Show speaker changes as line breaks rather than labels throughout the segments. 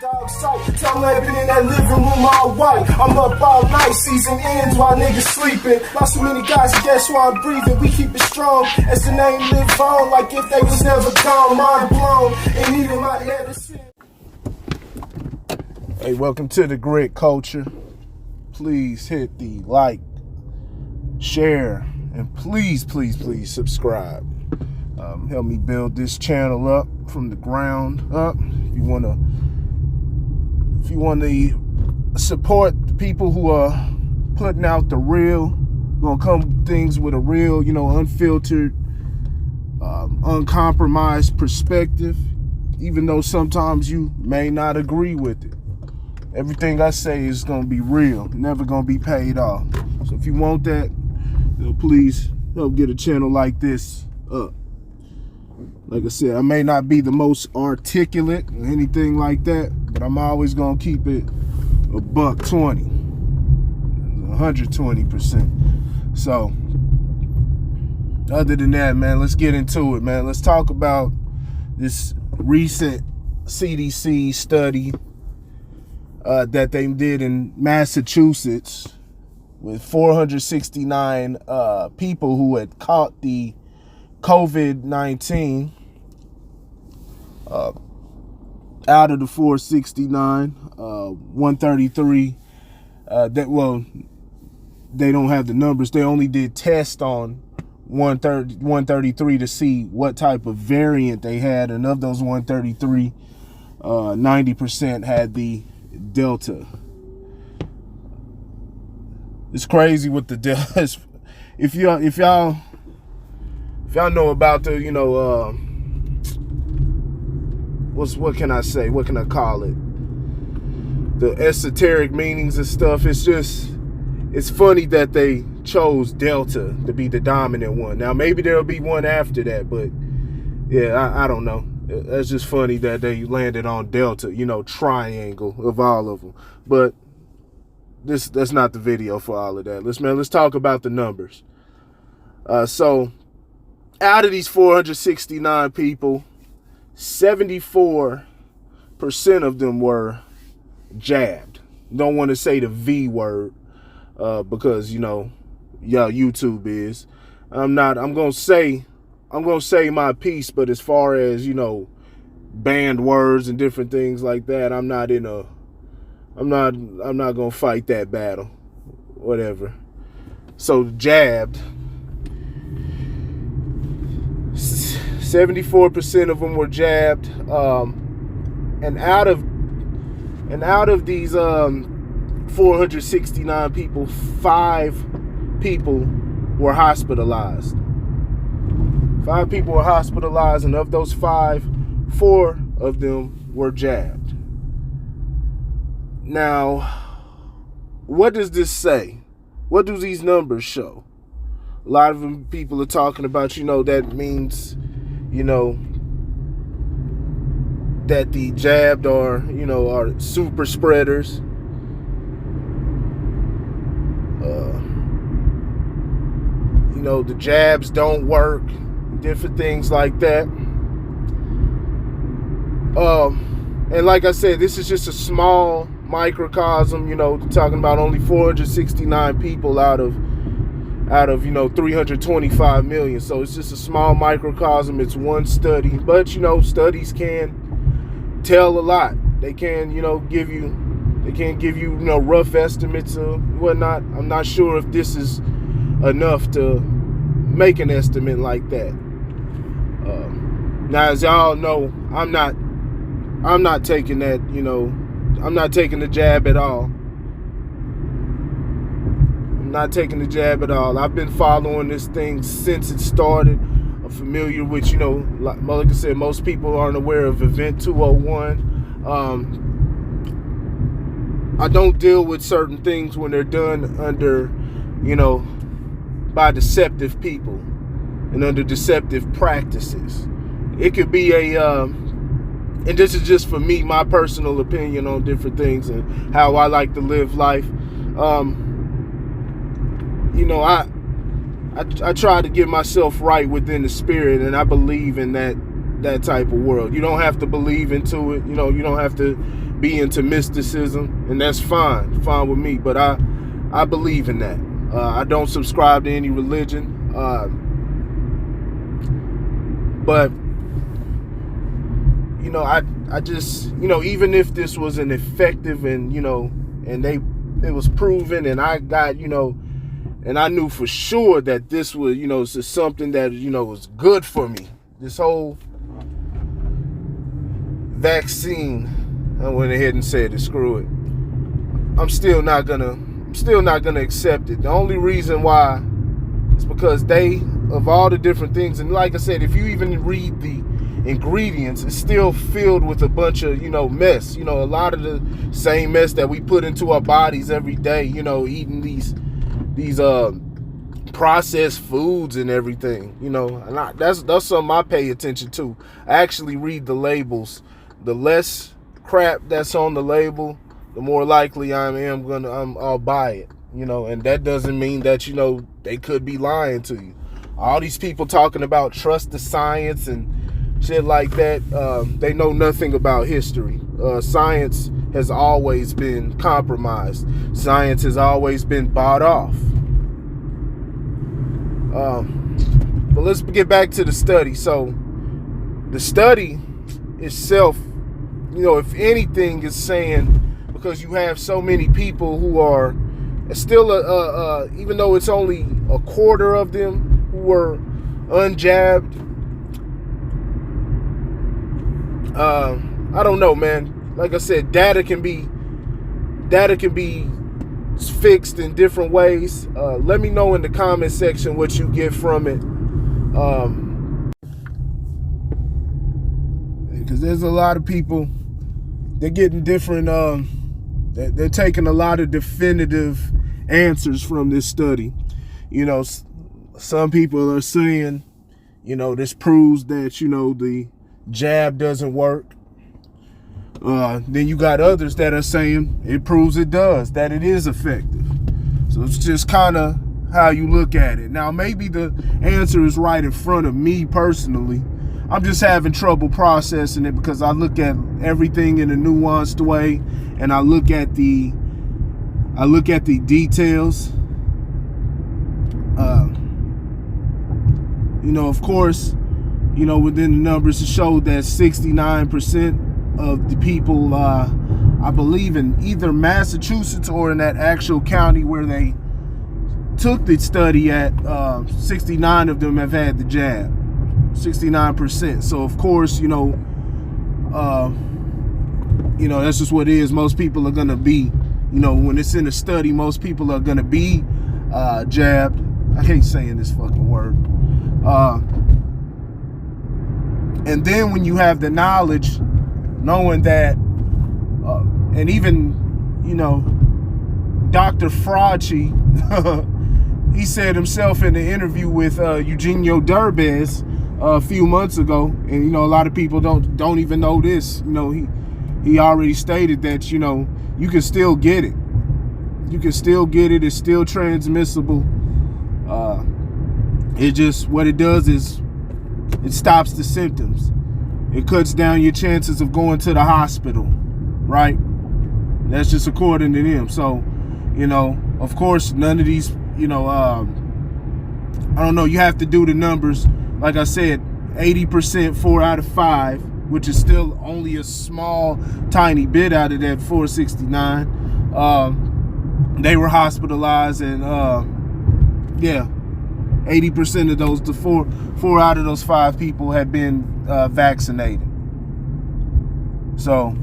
dog sight. Tell me been in that living room all white. I'm up all night, season ends while niggas sleeping. Lost so many guys, guess why I'm breathing. We keep it strong as the name live on, like if they was never gone. Mind blown, and need them out here to sin.
Hey, welcome to the Grit Culture. Please hit the like, share, and please subscribe. Help me build this channel up from the ground up. If you want to support the people who are putting out the real, gonna come things with a real, unfiltered, uncompromised perspective, even though sometimes you may not agree with it. Everything I say is gonna be real, never gonna be paid off. So if you want that, please help get a channel like this up. Like I said, I may not be the most articulate or anything like that, but I'm always gonna keep it $120, 120%. So, other than that, man, let's get into it, man. Let's talk about this recent CDC study that they did in Massachusetts with 469 people who had caught the COVID-19. Out of the 469, 133, they don't have the numbers. They only did test on 133 to see what type of variant they had. And of those 133, 90% had the Delta. It's crazy with the Delta. If y'all know about the, what can I say? What can I call it? The esoteric meanings and stuff. It's funny that they chose Delta to be the dominant one. Now, maybe there'll be one after that, but yeah, I don't know. That's just funny that they landed on Delta, triangle of all of them. But that's not the video for all of that. Let's talk about the numbers. So out of these 469 people, 74% of them were jabbed. Don't want to say the V word because YouTube is. I'm gonna say my piece, but as far as banned words and different things like that, I'm not gonna fight that battle. Whatever. So jabbed. 74% of them were jabbed, and out of these 469 people, 5 people were hospitalized. 5 people were hospitalized, and of those 5, 4 of them were jabbed. Now, what does this say? What do these numbers show? A lot of them people are talking about, that means, that the jabbed are super spreaders. The jabs don't work, different things like that. And like I said, this is just a small microcosm, talking about only 469 people out of 325 million. So it's just a small microcosm. It's one study, but studies can tell a lot. They can give you rough estimates of whatnot. I'm not sure if this is enough to make an estimate like that. Now, as y'all know, I'm not taking that, I'm not taking the jab at all. Not taking the jab at all. I've been following this thing since it started. I'm familiar with, like I said, most people aren't aware of Event 201. I don't deal with certain things when they're done under, by deceptive people and under deceptive practices. It could be and this is just for me, my personal opinion on different things and how I like to live life. I try to get myself right within the spirit, and I believe in that type of world. You don't have to believe into it. You don't have to be into mysticism, and that's fine with me. But I believe in that. I don't subscribe to any religion. But I just, even if this was an effective and it was proven, and I got, and I knew for sure that this was, something that, was good for me. This whole vaccine, I went ahead and said it, screw it. I'm still not gonna accept it. The only reason why is because of all the different things, and like I said, if you even read the ingredients, it's still filled with a bunch of mess. A lot of the same mess that we put into our bodies every day. Eating these processed foods and everything. And that's something I pay attention to. I actually read the labels. The less crap that's on the label, the more likely I'll buy it. And that doesn't mean that they could be lying to you. All these people talking about trust the science and shit like that, they know nothing about history. Science has always been compromised. Science has always been bought off. But let's get back to the study. So the study itself, if anything, is saying, because you have so many people who are still, even though it's only a quarter of them who were unjabbed, I don't know, man. Like I said, data can be fixed in different ways. Let me know in the comment section what you get from it. Because there's a lot of people, they're getting different, they're taking a lot of definitive answers from this study. Some people are saying, this proves that, the jab doesn't work. Then you got others that are saying it proves it does, that it is effective. So it's just kind of how you look at it. Now, maybe the answer is right in front of me personally. I'm just having trouble processing it because I look at everything in a nuanced way, and I look at the details. Of course, within the numbers, it showed that 69% of the people, I believe in either Massachusetts or in that actual county where they took the study at, 69 of them have had the jab. 69%. So of course, that's just what it is. Most people are gonna be, when it's in a study, most people are gonna be jabbed. I hate saying this fucking word. And then when you have the knowledge, knowing that, and even, Dr. Fauci, he said himself in the interview with Eugenio Derbez a few months ago, and a lot of people don't even know this. He already stated that you can still get it. You can still get it. It's still transmissible. It just, what it does is it stops the symptoms. It cuts down your chances of going to the hospital, right? That's just according to them. So, of course, none of these, I don't know, you have to do the numbers. Like I said, 80%, 4 out of 5, which is still only a small, tiny bit out of that 469. They were hospitalized, and 80% of those, the four out of those 5 people had been vaccinated. So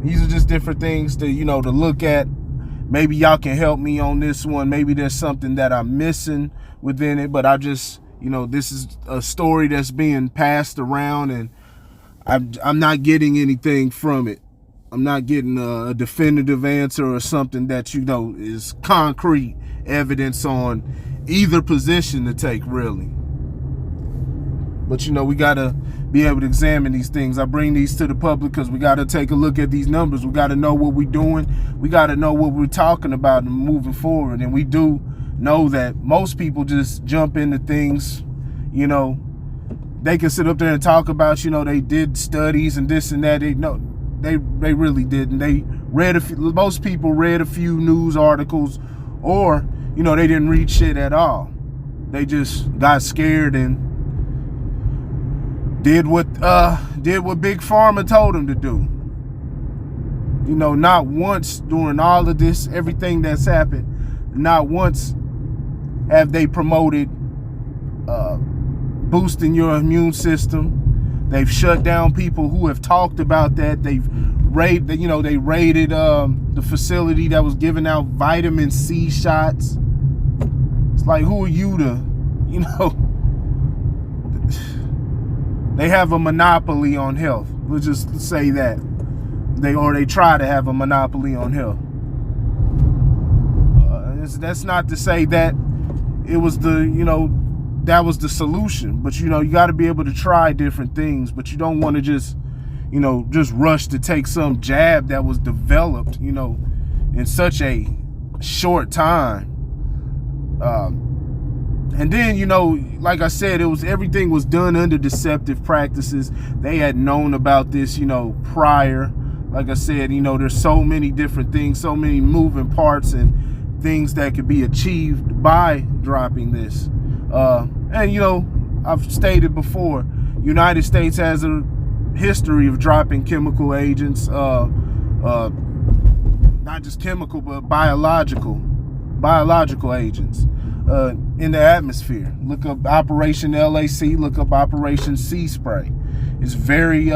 these are just different things to to look at. Maybe y'all can help me on this one. Maybe there's something that I'm missing within it, but I just this is a story that's being passed around, and I'm not getting anything from it. I'm not getting a definitive answer or something that is concrete evidence on either position to take, really. But we gotta be able to examine these things. I bring these to the public because we gotta take a look at these numbers. We gotta know what we're doing. We gotta know what we're talking about and moving forward. And we do know that most people just jump into things. They can sit up there and talk about they did studies and this and that. They really didn't. They read most people read a few news articles, or they didn't read shit at all. They just got scared and did what Big Pharma told them to do. Not once during all of this, everything that's happened, not once have they promoted boosting your immune system. They've shut down people who have talked about that. They've raided, they raided the facility that was giving out vitamin C shots. It's like, who are you to, they have a monopoly on health. Let's just say that. They try to have a monopoly on health. That's not to say that it was that was the solution, but you got to be able to try different things, but you don't want to just rush to take some jab that was developed in such a short time. And then like I said, everything was done under deceptive practices. They had known about this prior. Like I said, there's so many different things, so many moving parts and things that could be achieved by dropping this. And I've stated before, United States has a history of dropping chemical agents, not just chemical, but biological agents in the atmosphere. Look up Operation LAC, look up Operation Sea Spray. It's very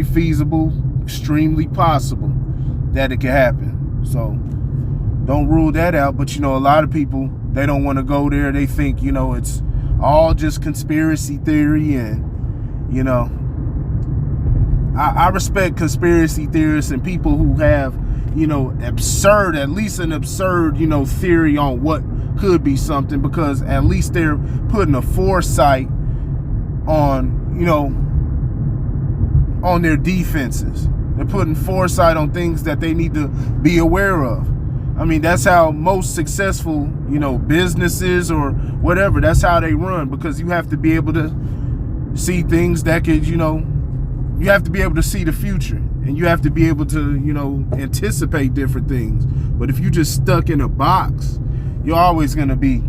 feasible, extremely possible that it can happen. So don't rule that out. But a lot of people, they don't want to go there. They think it's all just conspiracy theory, and I respect conspiracy theorists and people who have at least an absurd theory on what could be something, because at least they're putting a foresight on on their defenses. They're putting foresight on things that they need to be aware of. I mean, that's how most successful, businesses or whatever, that's how they run, because you have to be able to see things that could, you have to be able to see the future, and you have to be able to, anticipate different things. But if you just stuck in a box, you're always going to be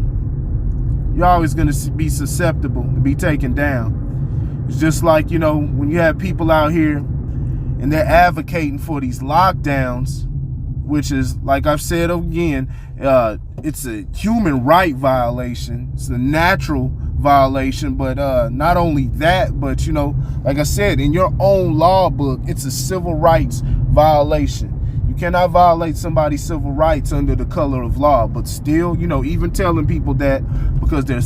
susceptible to be taken down. It's just like, when you have people out here and they're advocating for these lockdowns, which is, like I've said again, it's a human right violation. It's a natural violation. But not only that, but, like I said, in your own law book, it's a civil rights violation. You cannot violate somebody's civil rights under the color of law. But still, even telling people that, because they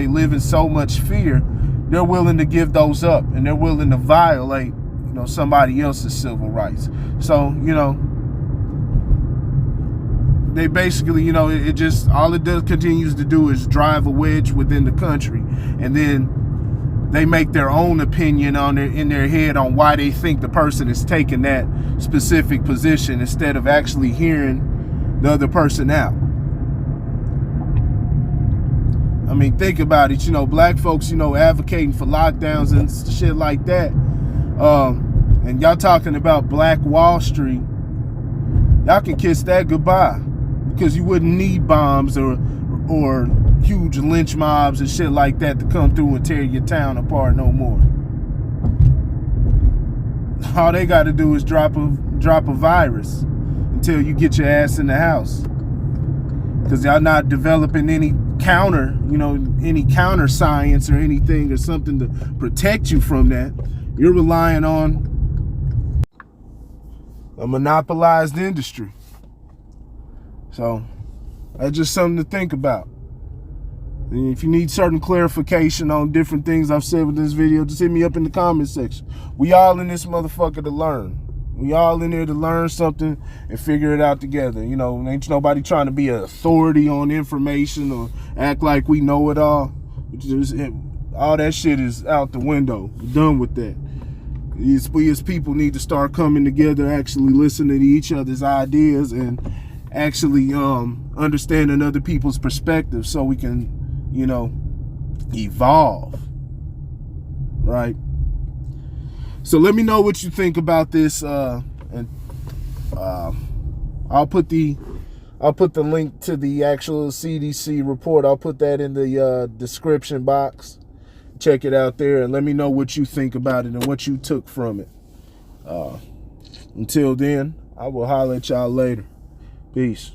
live in so much fear, they're willing to give those up, and they're willing to violate, somebody else's civil rights. So, they basically, it just, all it continues to do is drive a wedge within the country, and then they make their own opinion in their head on why they think the person is taking that specific position, instead of actually hearing the other person out. I mean, think about it. Black folks, advocating for lockdowns and shit like that. And y'all talking about Black Wall Street. Y'all can kiss that goodbye, because you wouldn't need bombs or huge lynch mobs and shit like that to come through and tear your town apart no more. All they got to do is drop a virus until you get your ass in the house, because y'all not developing any counter science or anything or something to protect you from that. You're relying on a monopolized industry. So that's just something to think about. And if you need certain clarification on different things I've said with this video, just hit me up in the comment section. We all in this motherfucker to learn. We all in there to learn something and figure it out together. Ain't nobody trying to be an authority on information or act like we know it all. All that shit is out the window. We're done with that. We as people need to start coming together, actually listening to each other's ideas, and actually understanding other people's perspectives, so we can, evolve. Right? So let me know what you think about this, and I'll put the link to the actual CDC report. I'll put that in the description box. Check it out there and let me know what you think about it and what you took from it. Until then, I will holler at y'all later. Peace.